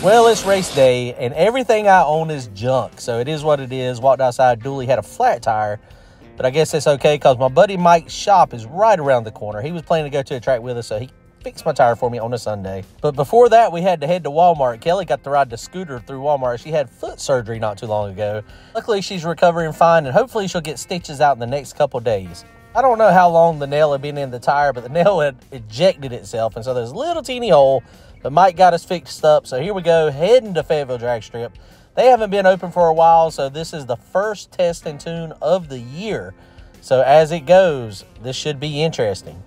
Well, it's race day, and everything I own is junk, so it is what it is. Walked outside, Dooley had a flat tire, but I guess it's okay because my buddy Mike's shop is right around the corner. He was planning to go to a track with us, so he fixed my tire for me on a Sunday. But before that, we had to head to Walmart. Kelly got to ride the scooter through Walmart. She had foot surgery not too long ago. Luckily, she's recovering fine, and hopefully she'll get stitches out in the next couple days. I don't know how long the nail had been in the tire, but the nail had ejected itself, and so there's a little teeny hole. But Mike got us fixed up, so here we go, heading to Fayetteville Drag Strip. They haven't been open for a while, so this is the first test and tune of the year. So as it goes, this should be interesting.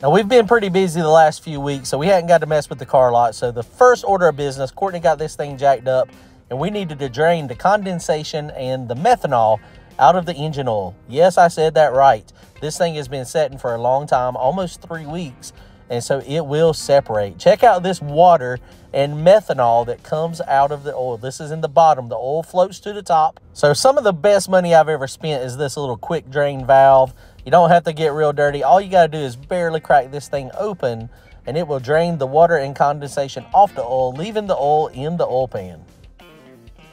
Now, we've been pretty busy the last few weeks, so we hadn't got to mess with the car lot. So the first order of business, Courtney got this thing jacked up, and we needed to drain the condensation and the methanol out of the engine oil. Yes, I said that right. This thing has been setting for a long time, almost 3 weeks, and so it will separate. Check out this water and methanol that comes out of the oil. This is in the bottom. The oil floats to the top. So some of the best money I've ever spent is this little quick drain valve. You don't have to get real dirty. All you got to do is barely crack this thing open, and it will drain the water and condensation off the oil, leaving the oil in the oil pan.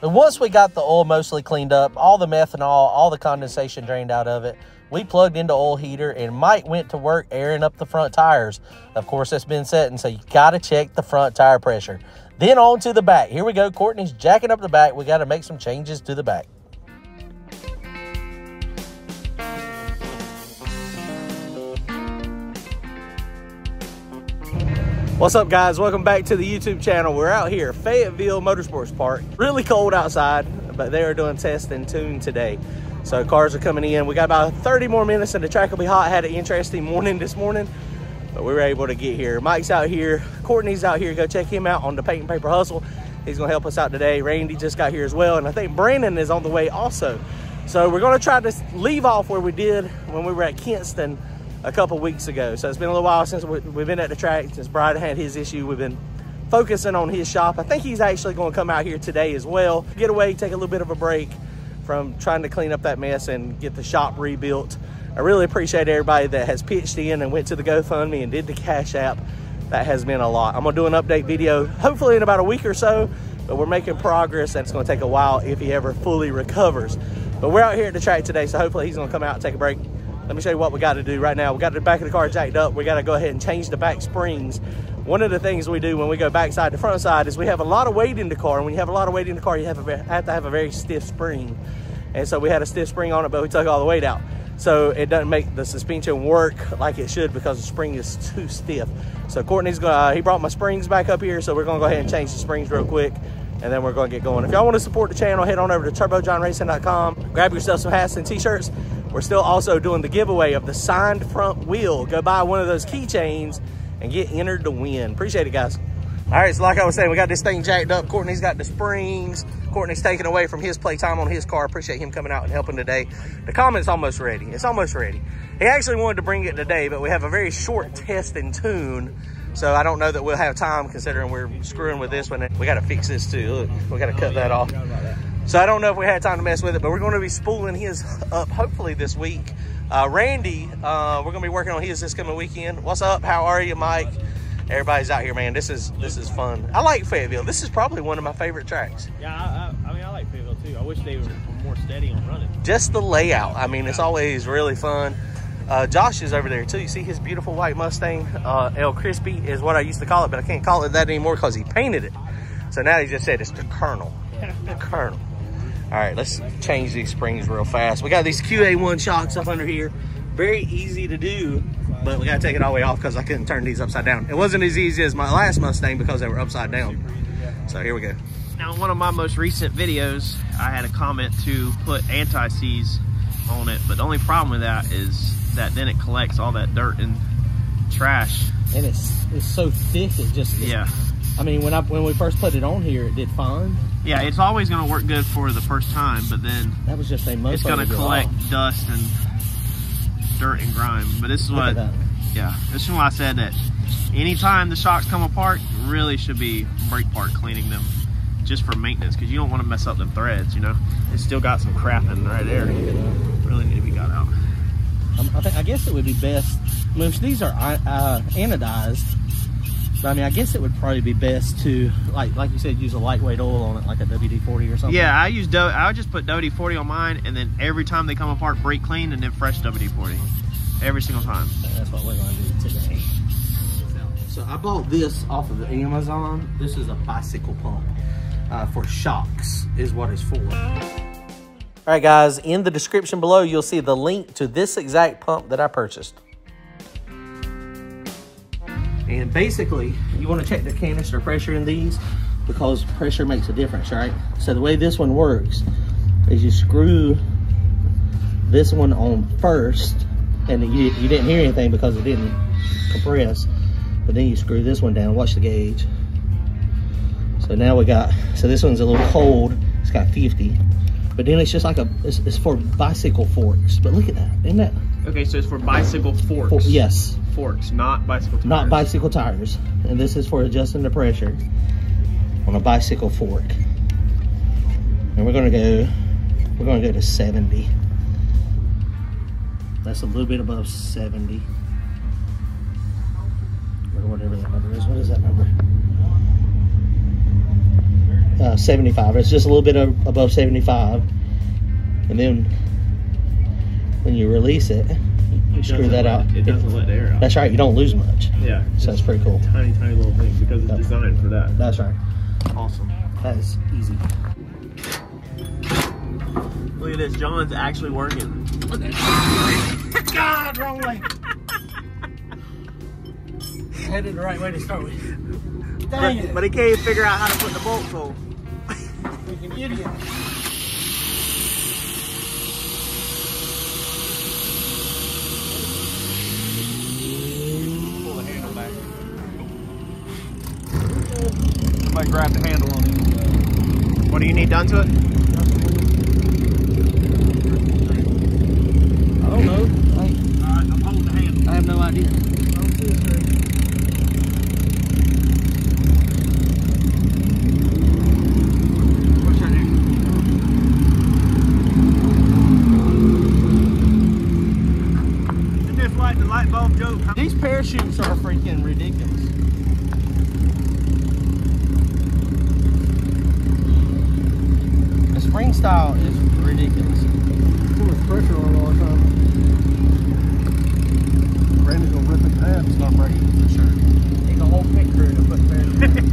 But once we got the oil mostly cleaned up, all the methanol, all the condensation drained out of it, we plugged into oil heater, and Mike went to work airing up the front tires. Of course, it's been setting, so you got to check the front tire pressure. Then on to the back. Here we go. Courtney's jacking up the back. We got to make some changes to the back. What's up, guys? Welcome back to the YouTube channel. We're out here, Fayetteville Motorsports Park. Really cold outside, but they are doing test and tune today. So cars are coming in. We got about 30 more minutes and the track will be hot. Had an interesting morning this morning, but we were able to get here. Mike's out here, Courtney's out here. Go check him out on the Paint and Paper Hustle. He's gonna help us out today. Randy just got here as well, and I think Brandon is on the way also. So we're gonna try to leave off where we did when we were at Kinston a couple weeks ago. So it's been a little while since we've been at the track, since Brian had his issue. We've been focusing on his shop. I think he's actually gonna come out here today as well. Get away, take a little bit of a break from trying to clean up that mess and get the shop rebuilt. I really appreciate everybody that has pitched in and went to the GoFundMe and did the Cash App. That has been a lot. I'm gonna do an update video, hopefully in about a week or so, but we're making progress, and it's gonna take a while if he ever fully recovers. But we're out here at the track today, so hopefully he's gonna come out and take a break. Let me show you what we got to do right now. We got the back of the car jacked up. We got to go ahead and change the back springs. One of the things we do when we go backside to front side is we have a lot of weight in the car. And when you have a lot of weight in the car, you have to have a very stiff spring. And so we had a stiff spring on it, but we took all the weight out. So it doesn't make the suspension work like it should because the spring is too stiff. So Courtney's gonna, he brought my springs back up here, so we're gonna go ahead and change the springs real quick, and then we're gonna get going. If y'all want to support the channel, head on over to TurboJohnRacing.com. Grab yourself some hats and t-shirts. We're still also doing the giveaway of the signed front wheel. Go buy one of those keychains and get entered to win. Appreciate it, guys. All right, so like I was saying, we got this thing jacked up. Courtney's got the springs. Courtney's taking away from his playtime on his car. Appreciate him coming out and helping today. The Comment's almost ready. It's almost ready. He actually wanted to bring it today, but we have a very short test and tune, so I don't know that we'll have time considering we're screwing with this one. We got to fix this too. Look, we got to cut that off. So I don't know if we had time to mess with it, but we're going to be spooling his up hopefully this week. Randy, we're going to be working on his this coming weekend. What's up? How are you, Mike? Everybody's out here, man. This is fun. I like Fayetteville. This is probably one of my favorite tracks. Yeah, I mean, I like Fayetteville too. I wish they were more steady on running. Just the layout. I mean, it's always really fun. Josh is over there too. You see his beautiful white Mustang? El Crispy is what I used to call it, but I can't call it that anymore because he painted it. So now he just said it's the Colonel. The Colonel. All right, let's change these springs real fast. We got these QA1 shocks up under here. Very easy to do, but we got to take it all the way off because I couldn't turn these upside down. It wasn't as easy as my last Mustang because they were upside down. So here we go. Now, in one of my most recent videos, I had a comment to put anti-seize on it, but the only problem with that is that then it collects all that dirt and trash. And it's so thick, it just... Yeah. I mean, when we first put it on here, it did fine. Yeah, it's always going to work good for the first time, but then that was just it's going to collect dust and dirt and grime. But this is what, yeah, this is why I said that anytime the shocks come apart, you really should be brake part cleaning them just for maintenance, because you don't want to mess up the threads, you know. It's still got some crap in right there. Really need to be got out. I guess it would be best, I mean, these are anodized. I mean, I guess it would probably be best to, like you said, use a lightweight oil on it, like a WD-40 or something. Yeah, I would just put WD-40 on mine, and then every time they come apart, brake clean, and then fresh WD-40. Every single time. That's what we're going to do today. So I bought this off of Amazon. This is a bicycle pump for shocks is what it's for. All right, guys, in the description below, you'll see the link to this exact pump that I purchased. And basically, you want to check the canister pressure in these because pressure makes a difference, right? So the way this one works is you screw this one on first, and you didn't hear anything because it didn't compress, but then you screw this one down. Watch the gauge. So now so this one's a little cold. It's got 50. But then it's just like it's for bicycle forks. But look at that, isn't that? Okay, so it's for bicycle forks. Yes. Forks, not bicycle tires. Not bicycle tires. And this is for adjusting the pressure on a bicycle fork. And we're gonna go to 70. That's a little bit above 70. Or whatever that number is. What is that number? 75. It's just a little bit above 75. And then when you release it, you screw that out. It doesn't let the air out. That's right. You don't lose much. Yeah. So that's pretty cool. Tiny, tiny little thing because it's designed for that. That's right. Awesome. That is easy. Look at this. John's actually working. God, wrong way. Headed the right way to start with. Dang it. But he can't figure out how to put the bolts on. Freaking idiot. Pull the handle back. Somebody grab the handle on it. What do you need done to it? I don't know. Alright, I'm holding the handle. I have no idea. The light bulb joke. These parachutes are freaking ridiculous. The spring style is ridiculous. Too much pressure on it all the time. Randy's gonna rip it in half and stop right here for sure. Take a whole pit crew to put parachutes.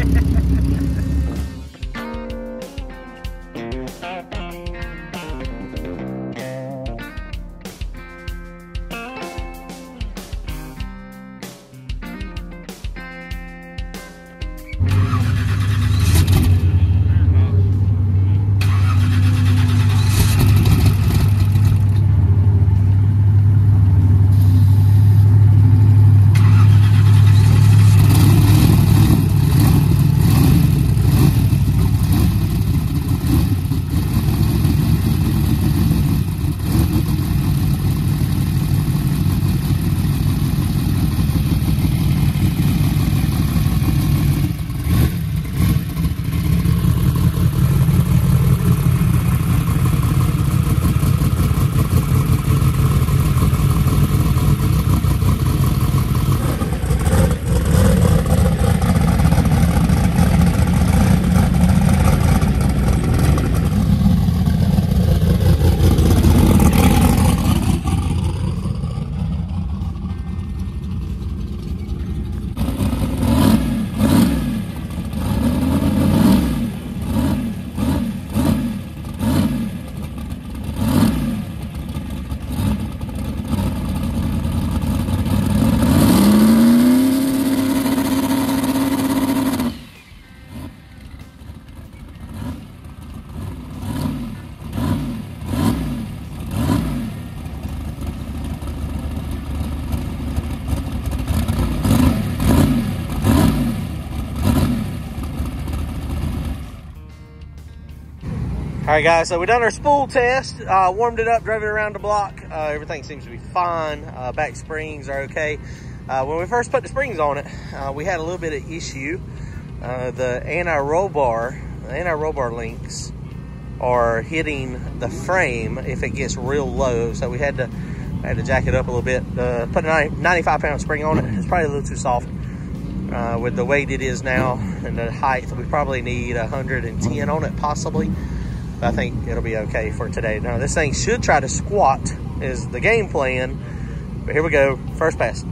All right, guys, so we done our spool test, warmed it up, drove it around the block. Everything seems to be fine. Back springs are okay. When we first put the springs on it, we had a little bit of issue. The anti-roll bar links are hitting the frame if it gets real low. So we had to jack it up a little bit. Put a 95-pound spring on it. It's probably a little too soft. With the weight it is now and the height, we probably need 110 on it possibly. But I think it'll be okay for today. Now this thing should try to squat is the game plan. But here we go, first pass.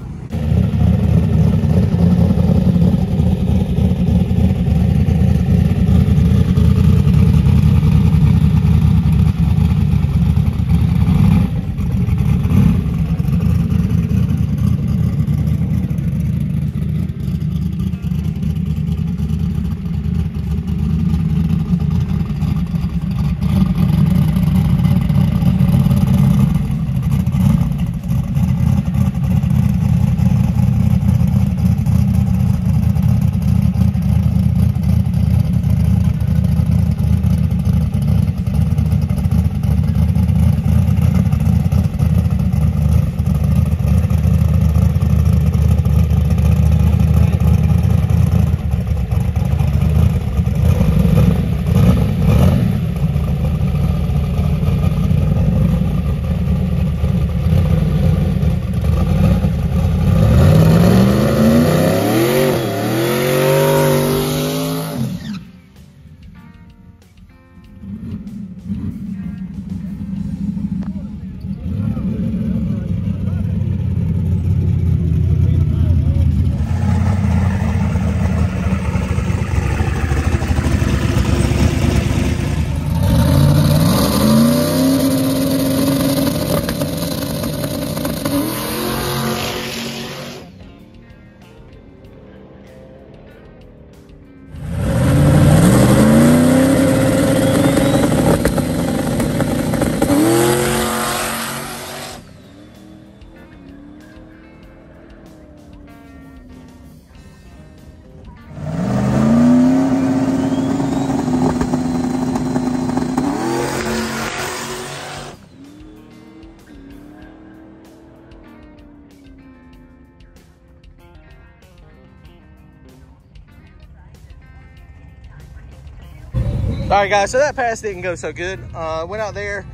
All right, guys, so that pass didn't go so good. Went out there,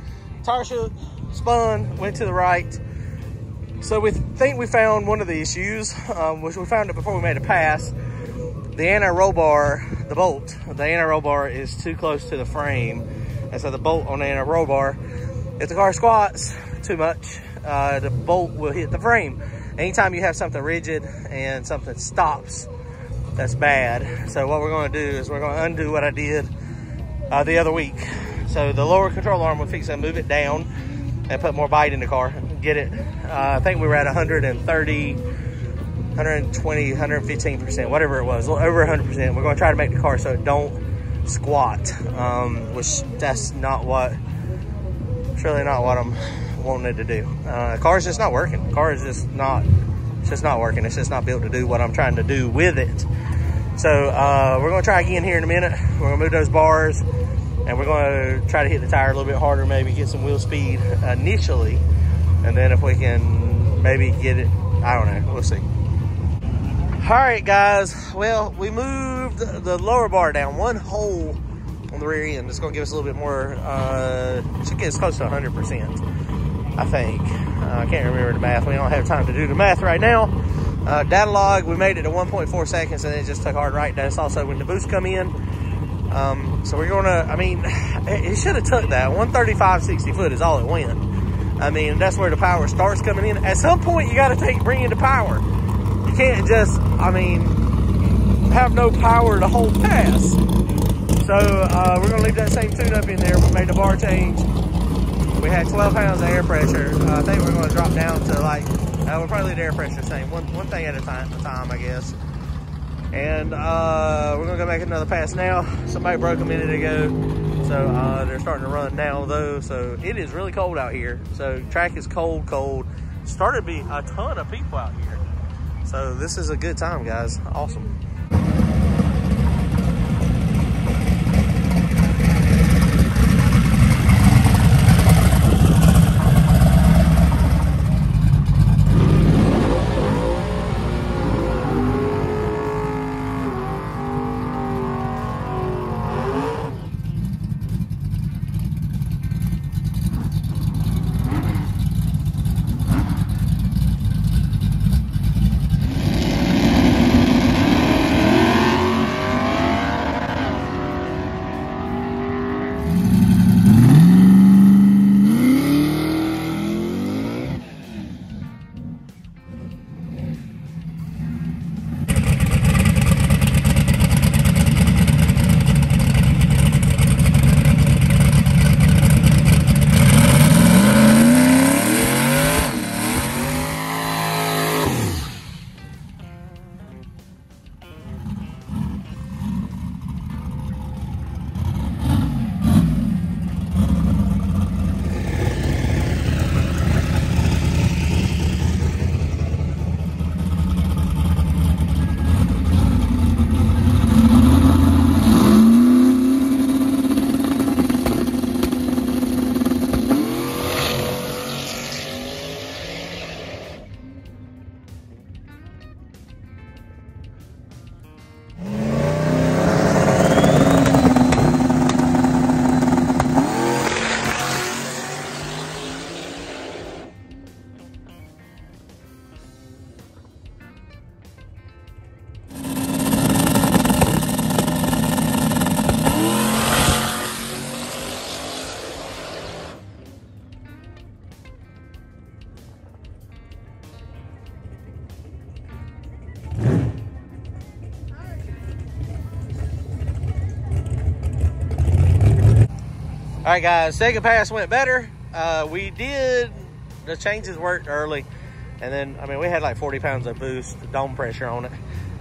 tire shook, spun, went to the right. So we think we found one of the issues, which we found it before we made a pass. The anti-roll bar, the bolt, the anti-roll bar is too close to the frame. And so the bolt on the anti-roll bar, if the car squats too much, the bolt will hit the frame. Anytime you have something rigid and something stops, that's bad. So what we're gonna do is we're gonna undo what I did the other week. So the lower control arm, we're fixing to move it down and put more bite in the car, get it. I think we were at 130, 120, 115%, whatever it was, over 100%. We're gonna try to make the car so it don't squat, which that's not what, it's really not what I'm wanting it to do. The car's just not working. The car is just not, it's just not working. It's just not built to do what I'm trying to do with it. So we're gonna try again here in a minute. We're gonna move those bars and we're gonna try to hit the tire a little bit harder, maybe get some wheel speed initially. And then if we can maybe get it, I don't know, we'll see. All right, guys, well, we moved the lower bar down one hole on the rear end. It's gonna give us a little bit more, it should get us close to 100%, I think. I can't remember the math. We don't have time to do the math right now. Data log, we made it to 1.4 seconds and it just took hard right. That's also when the boost come in. So we're gonna, I mean, it should have took that. 135, 60 foot is all it went. I mean, that's where the power starts coming in. At some point, you gotta bring in the power. You can't just, I mean, have no power the whole pass. So we're gonna leave that same tune-up in there. We made the bar change. We had 12 pounds of air pressure. I think we're gonna drop down to like, we'll probably leave the air pressure the same, one thing at a time, I guess. And we're gonna go make another pass now. Somebody broke a minute ago, so they're starting to run now though. So it is really cold out here. So track is cold. Started to be a ton of people out here. So this is a good time, guys. Awesome. All right, guys, second pass went better. The changes worked early. And then, I mean, we had like 40 pounds of boost, dome pressure on it.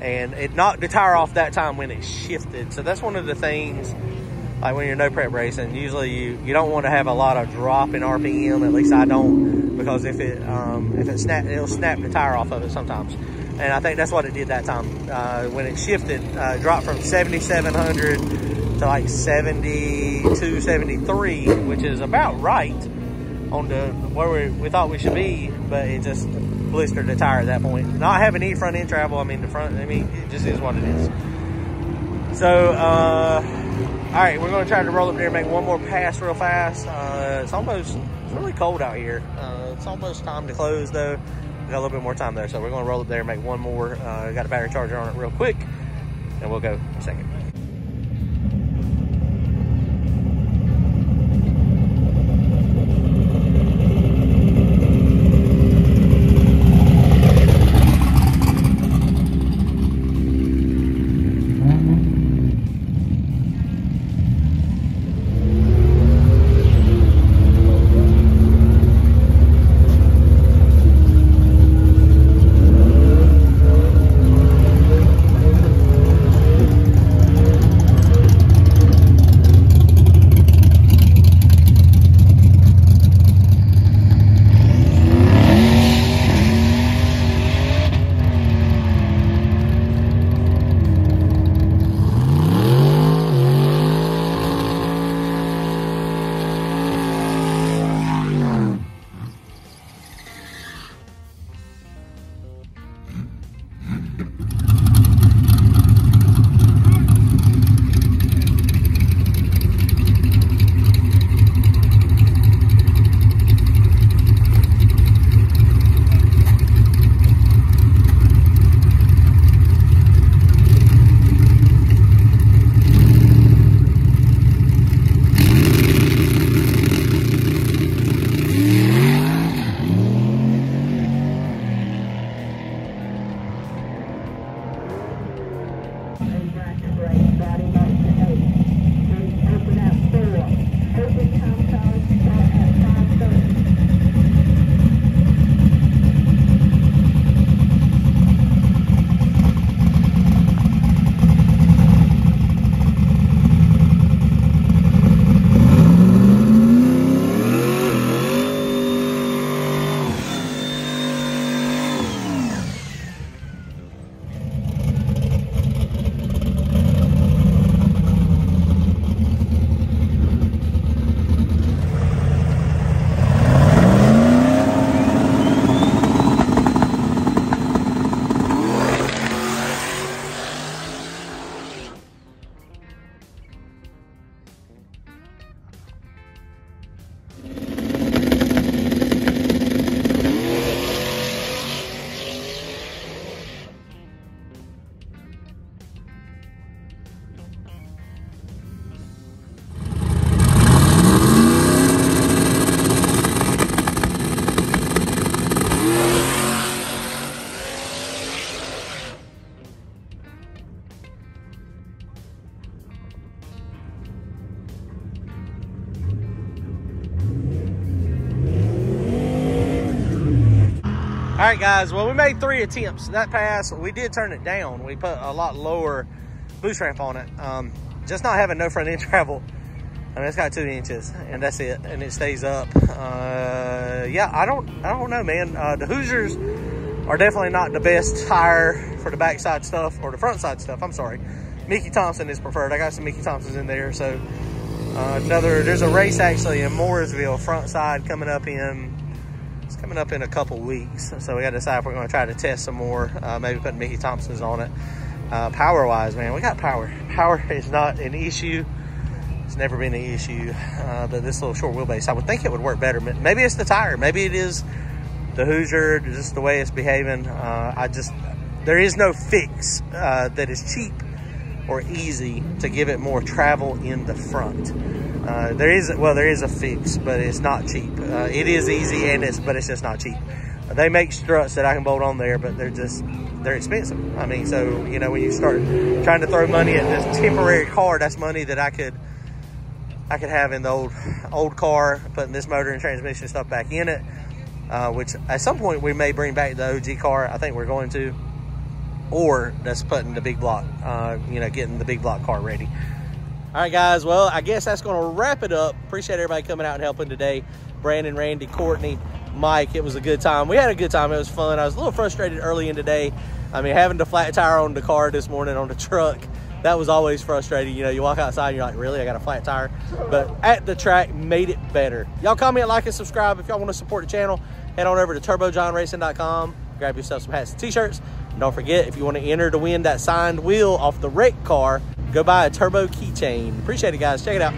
And it knocked the tire off that time when it shifted. So that's one of the things, like when you're no prep racing, usually you don't want to have a lot of drop in RPM. At least I don't, because if it snaps, it'll snap the tire off of it sometimes. And I think that's what it did that time. When it shifted, dropped from 7,700 to like 72, 73, which is about right on where we thought we should be, but it just blistered the tire at that point. Not having any front end travel, I mean, it just is what it is. So, all right, we're gonna try to roll up there and make one more pass real fast. It's really cold out here. It's almost time to close though. We got a little bit more time there, so we're gonna roll up there and make one more. Got a battery charger on it real quick, and we'll go in a second. All right, guys, well, we made 3 attempts. That pass, we did turn it down. We put a lot lower boost ramp on it. Just not having no front end travel. I mean, it's got 2 inches, and that's it, and it stays up. Yeah, I don't know, man. The Hoosiers are definitely not the best tire for the backside stuff, or the front side stuff, I'm sorry. Mickey Thompson is preferred. I got some Mickey Thompsons in there, so there's a race actually in Mooresville, front side, coming up in a couple weeks. So we got to decide if we're going to try to test some more, maybe put Mickey Thompson's on it. Power wise, man, we got power. Power is not an issue. It's never been an issue. But this little short wheelbase, I would think it would work better. Maybe it's the tire. Maybe it is the Hoosier, just the way it's behaving. There is no fix that is cheap or easy to give it more travel in the front. There is a fix, but it's not cheap. It is easy, but it's just not cheap. They make struts that I can bolt on there, but they're expensive. I mean, so, you know, when you start trying to throw money at this temporary car, that's money that I could I could have in the old car, putting this motor and transmission stuff back in it, which at some point we may bring back the OG car. I think we're going to, or just putting the big block, you know, getting the big block car ready. All right, guys, well, I guess that's going to wrap it up. Appreciate everybody coming out and helping today. Brandon, Randy, Courtney, Mike, it was a good time. We had a good time. It was fun. I was a little frustrated early in the day. I mean, having the flat tire on the car this morning on the truck, that was always frustrating. You know, you walk outside and you're like, really, I got a flat tire? But at the track, made it better. Y'all comment, like, and subscribe. If y'all want to support the channel, head on over to turbojohnracing.com. Grab yourself some hats and t-shirts. And don't forget, if you want to enter to win that signed wheel off the wreck car, go buy a turbo keychain. Appreciate it, guys. Check it out.